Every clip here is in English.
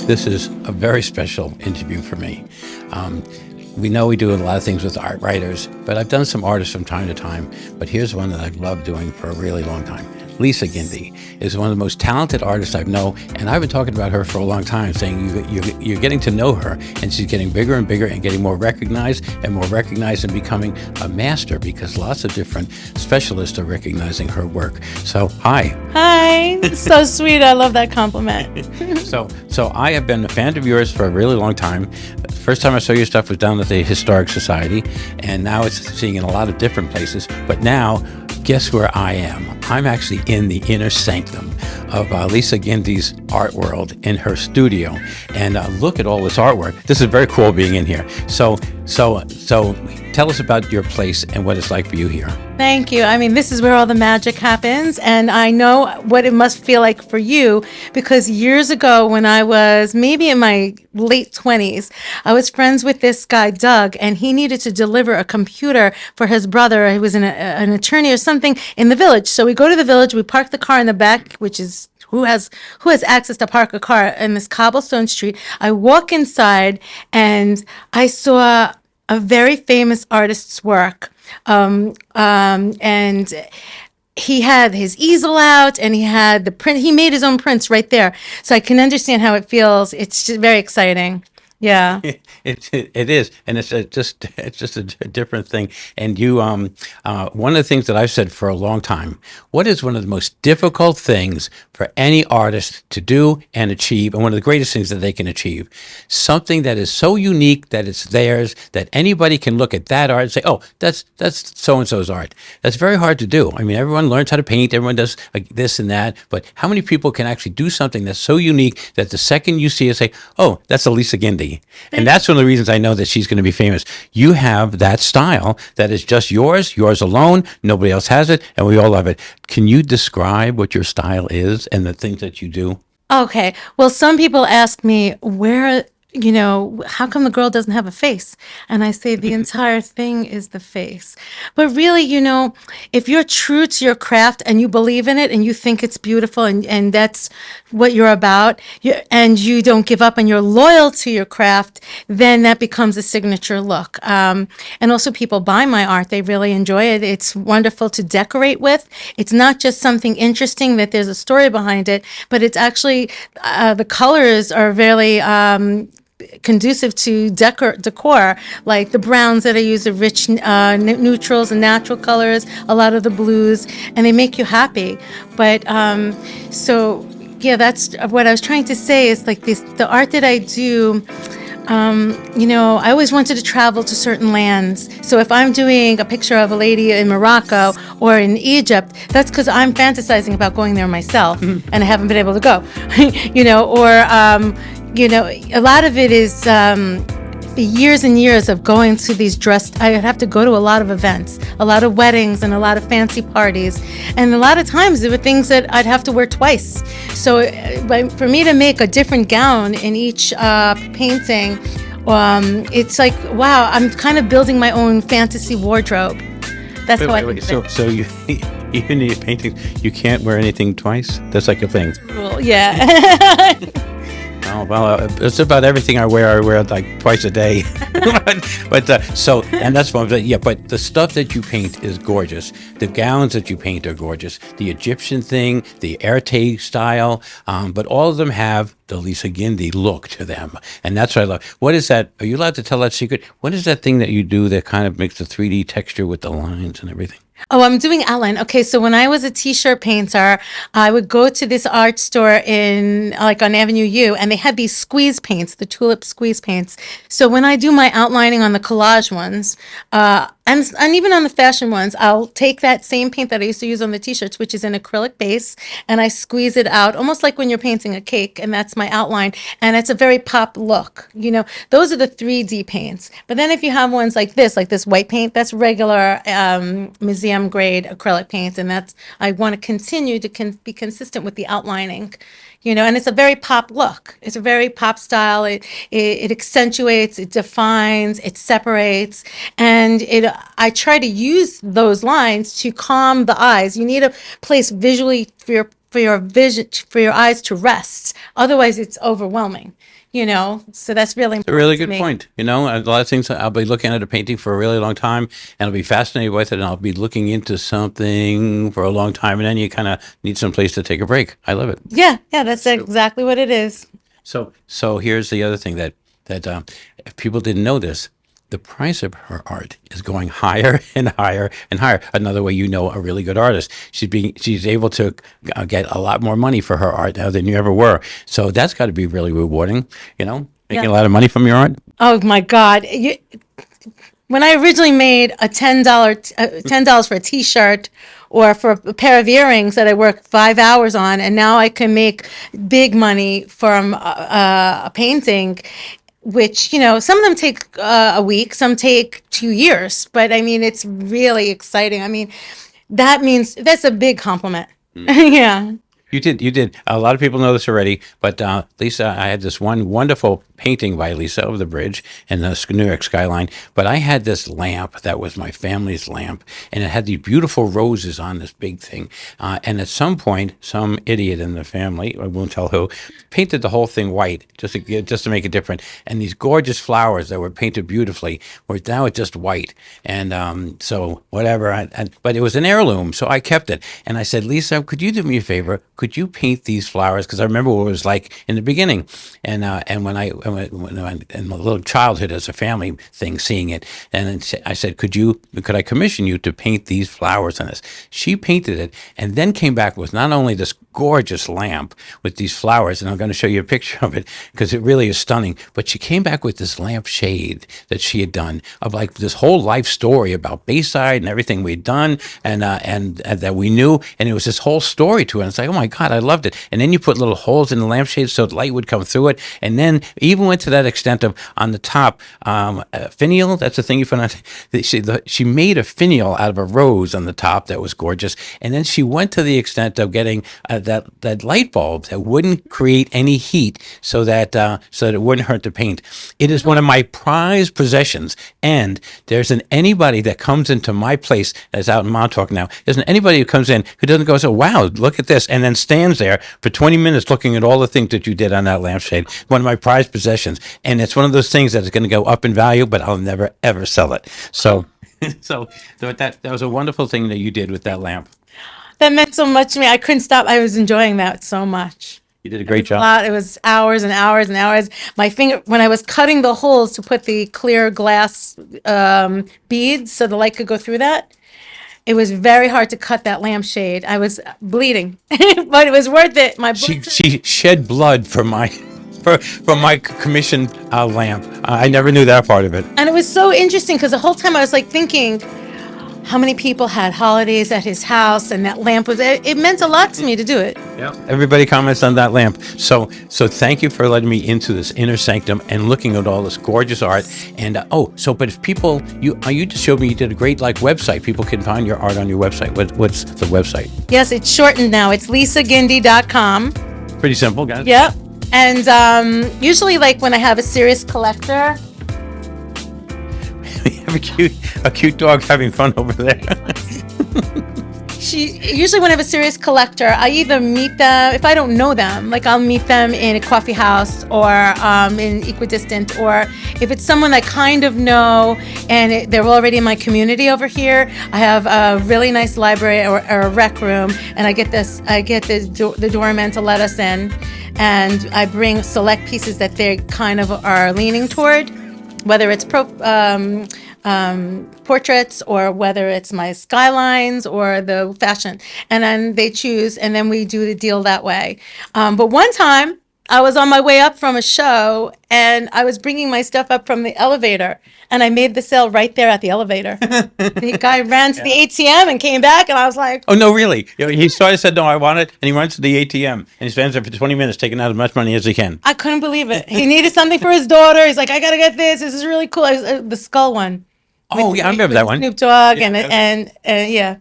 This is a very special interview for me. We know we do a lot of things with art writers, but I've done some artists from time to time. But here's one that I've loved doing for a really long time. Lisa Gindi is one of the most talented artists I know, and I've been talking about her for a long time, saying you're getting to know her, and she's getting bigger and bigger and getting more recognized and becoming a master, because lots of different specialists are recognizing her work. So, hi. Hi. So sweet. I love that compliment. So I have been a fan of yours for a really long time. The first time I saw your stuff was down at the Historic Society, and now it's seeing in a lot of different places. But now, guess where I am? I'm actually in the inner sanctum of Lisa Gindy's art world in her studio, and look at all this artwork. This is very cool being in here. So tell us about your place and what it's like for you here. Thank you. I mean, this is where all the magic happens, and I know what it must feel like for you, because years ago, when I was maybe in my late 20s, I was friends with this guy, Doug, and he needed to deliver a computer for his brother. He was an attorney or something in the village. So we go to the village, we park the car in the back, which is who has access to park a car in this cobblestone street. I walk inside and I saw a very famous artist's work. And he had his easel out, and he had the print. He made his own prints right there. So I can understand how it feels. It's just very exciting. Yeah. It is, and it's just a different thing. And you, one of the things that I've said for a long time, what is one of the most difficult things for any artist to do and achieve, and one of the greatest things that they can achieve? Something that is so unique that it's theirs, that anybody can look at that art and say, oh, that's so-and-so's art. That's very hard to do. I mean, everyone learns how to paint, everyone does like this and that, but how many people can actually do something that's so unique that the second you see it, say, oh, that's a Lisa Gindi? And that's one of the reasons I know that she's going to be famous. You have that style that is just yours alone. Nobody else has it, and we all love it. Can you describe what your style is and the things that you do? Okay. Well, some people ask me, how come the girl doesn't have a face? And I say the entire thing is the face. But really, if you're true to your craft and you believe in it and you think it's beautiful and that's what you're about, and you don't give up and you're loyal to your craft, then that becomes a signature look. And also, people buy my art. They really enjoy it. It's wonderful to decorate with. It's not just something interesting that there's a story behind it, but it's actually, the colors are really conducive to decor, like the browns that I use are rich neutrals and natural colors, a lot of the blues, and they make you happy. But that's what I was trying to say, is like the art that I do. I always wanted to travel to certain lands. So if I'm doing a picture of a lady in Morocco or in Egypt, that's because I'm fantasizing about going there myself, and I haven't been able to go. A lot of it is years and years of going to these I have to go to a lot of events, a lot of weddings and a lot of fancy parties. And a lot of times there were things that I'd have to wear twice. So for me to make a different gown in each painting, it's like, wow, I'm kind of building my own fantasy wardrobe. That's how I think of it. So you even in your paintings, you can't wear anything twice? That's like a thing. Cool. Yeah. Oh, well, it's about everything I wear like twice a day. And that's fun. Yeah, but the stuff that you paint is gorgeous. The gowns that you paint are gorgeous. The Egyptian thing, the Erte style, but all of them have the Lisa Gindi look to them. And that's what I love. What is that? Are you allowed to tell that secret? What is that thing that you do that kind of makes the 3D texture with the lines and everything? Oh, I'm doing outline. Okay, so when I was a t-shirt painter, I would go to this art store on Avenue U, and they had these squeeze paints, the tulip squeeze paints. So when I do my outlining on the collage ones, and even on the fashion ones, I'll take that same paint that I used to use on the t-shirts, which is an acrylic base, and I squeeze it out, almost like when you're painting a cake, and that's my outline, and it's a very pop look. Those are the 3D paints. But then if you have ones like this white paint, that's regular museum grade acrylic paint, and I want to continue to be consistent with the outlining. And it's a very pop look. It's a very pop style. It accentuates, it defines, it separates, and I try to use those lines to calm the eyes. You need a place visually for your eyes to rest. Otherwise, it's overwhelming. So that's really A really important to good me. point. A lot of things I'll be looking at a painting for a really long time, and I'll be fascinated with it, and I'll be looking into something for a long time, and then you kind of need some place to take a break. I love it. Yeah, yeah, that's exactly what it is. So here's the other thing that if people didn't know this, the price of her art is going higher and higher and higher. Another way a really good artist, she's able to get a lot more money for her art now than you ever were. So that's got to be really rewarding. Making Yeah. a lot of money from your art. Oh my God. When I originally made a $10 for a T-shirt or for a pair of earrings that I worked 5 hours on, and now I can make big money from a painting, which some of them take a week, some take 2 years, but I mean it's really exciting. I mean that means that's a big compliment. Yeah. You did. A lot of people know this already, but Lisa, I had this one wonderful painting by Lisa of the bridge and the New York skyline. But I had this lamp that was my family's lamp, and it had these beautiful roses on this big thing. And at some point, some idiot in the family, I won't tell who, painted the whole thing white just to make it different. And these gorgeous flowers that were painted beautifully were now just white. And so whatever. But it was an heirloom, so I kept it. And I said, Lisa, could you do me a favor? Could you paint these flowers? Because I remember what it was like in the beginning, and when in my little childhood as a family thing, seeing it, and then I said, could I commission you to paint these flowers on this? She painted it, and then came back with not only this gorgeous lamp with these flowers, and I'm going to show you a picture of it because it really is stunning. But she came back with this lamp shade that she had done of like this whole life story about Bayside and everything we'd done, and that we knew, and it was this whole story to it. And it's like, oh my God, I loved it. And then you put little holes in the lampshade so the light would come through it. And then even went to that extent of on the top, finial. That's the thing you put on. She made a finial out of a rose on the top that was gorgeous. And then she went to the extent of getting that light bulb that wouldn't create any heat, so that it wouldn't hurt the paint. It is one of my prized possessions. And there isn't anybody that comes into my place that's out in Montauk now. There isn't anybody who comes in who doesn't go, so wow, look at this, and then stands there for 20 minutes looking at all the things that you did on that lampshade. One of my prized possessions. And it's one of those things that is going to go up in value, but I'll never, ever sell it. So, that was a wonderful thing that you did with that lamp. That meant so much to me. I couldn't stop. I was enjoying that so much. You did a great A job. lot. It was hours and hours and hours. My finger, when I was cutting the holes to put the clear glass beads so the light could go through that, it was very hard to cut that lampshade. I was bleeding, but it was worth it. My blood. She shed blood for my commissioned lamp. I never knew that part of it. And it was so interesting because the whole time I was like thinking, how many people had holidays at his house, and that lamp was. It meant a lot to me to do it. Yeah. Everybody comments on that lamp. So thank you for letting me into this inner sanctum and looking at all this gorgeous art. And but if people, you just showed me you did a great website. People can find your art on your website. What's the website? Yes, it's shortened now. It's lisagindi.com. Pretty simple, guys. Yep. And usually, when I have a serious collector. You have a cute dog having fun over there. Usually when I have a serious collector, I either meet them, if I don't know them, I'll meet them in a coffee house or in Equidistant, or if it's someone I kind of know and they're already in my community over here, I have a really nice library or a rec room, and I get the doorman to let us in, and I bring select pieces that they kind of are leaning toward, whether it's portraits or whether it's my skylines or the fashion, and then they choose, and then we do the deal that way. But one time I was on my way up from a show, and I was bringing my stuff up from the elevator, and I made the sale right there at the elevator. The guy ran to the ATM and came back, and I was like, oh no, really? He started said no, I want it, and he runs to the ATM and he spends there for 20 minutes taking out as much money as he can. I couldn't believe it. He needed something for his daughter. He's like, I gotta get this. This is really cool. The skull one. Oh yeah, I remember that one. Snoop Dogg and yeah.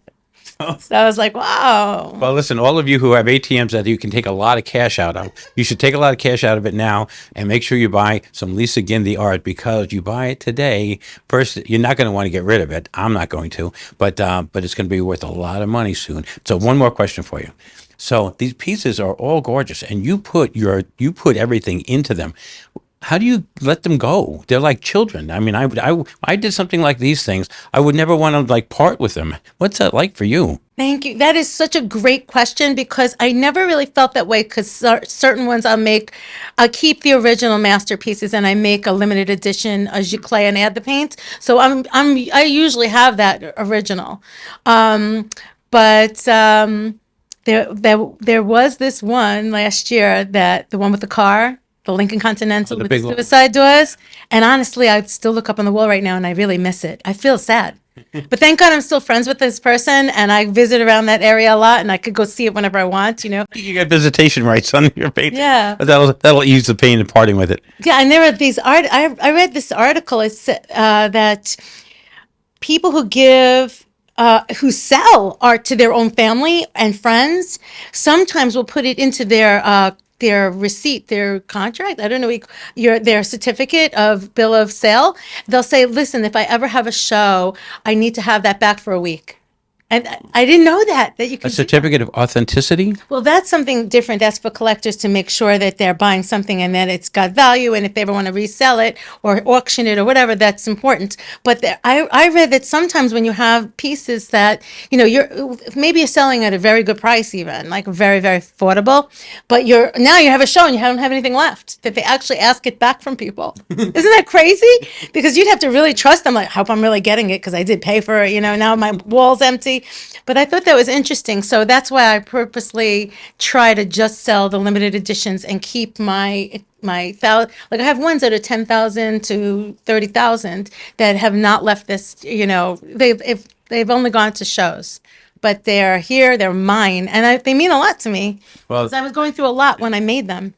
So I was like, wow. Well, listen, all of you who have ATMs that you can take a lot of cash out of, you should take a lot of cash out of it now and make sure you buy some Lisa Gindi art, because you buy it today. First, you're not going to want to get rid of it. I'm not going to, but it's going to be worth a lot of money soon. So one more question for you. So these pieces are all gorgeous, and you put everything into them. How do you let them go? They're like children. I mean, I did something like these things. I would never want to like part with them. What's that like for you? Thank you. That is such a great question, because I never really felt that way, because certain ones I'll keep the original masterpieces and I make a limited edition a giclée and add the paint. So I usually have that original. But there was this one last year, that the one with the car, the Lincoln Continental the with the big one. suicide doors. And honestly, I still look up on the wall right now and I really miss it. I feel sad. But thank God I'm still friends with this person, and I visit around that area a lot, and I could go see it whenever I want, you know? You got visitation rights on your painting. Yeah. But that'll ease the pain of parting with it. Yeah, and there are these I read this article. It said that people who sell art to their own family and friends sometimes will put it into their receipt, their contract. I don't know, their certificate of bill of sale. They'll say, "Listen, if I ever have a show, I need to have that back for a week." And I didn't know that you A can do that. certificate of authenticity? Well, that's something different. That's for collectors to make sure that they're buying something and that it's got value. And if they ever want to resell it or auction it or whatever, that's important. But I read that sometimes when you have pieces that, maybe you're selling at a very good price, even like very, very affordable, but now you have a show and you don't have anything left, that they actually ask it back from people. Isn't that crazy? Because you'd have to really trust them. Like, I hope I'm really getting it because I did pay for it. Now my wall's empty. But I thought that was interesting. So that's why I purposely try to just sell the limited editions and keep my thousand. Like, I have ones that are 10,000 to 30,000 that have not left this. They've only gone to shows, but they're here. They're mine, and they mean a lot to me. Well- because I was going through a lot when I made them.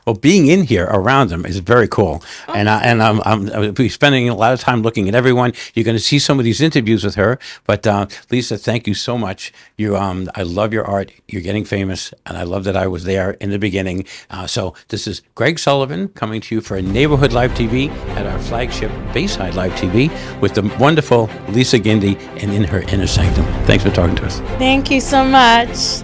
Well, being in here around them is very cool, and I'll be spending a lot of time looking at everyone. You're going to see some of these interviews with her, but Lisa, thank you so much. I love your art. You're getting famous, and I love that I was there in the beginning. So this is Gregg Sullivan coming to you for a Neighborhood Live TV at our flagship Bayside Live TV with the wonderful Lisa Gindi and in her inner sanctum. Thanks for talking to us. Thank you so much.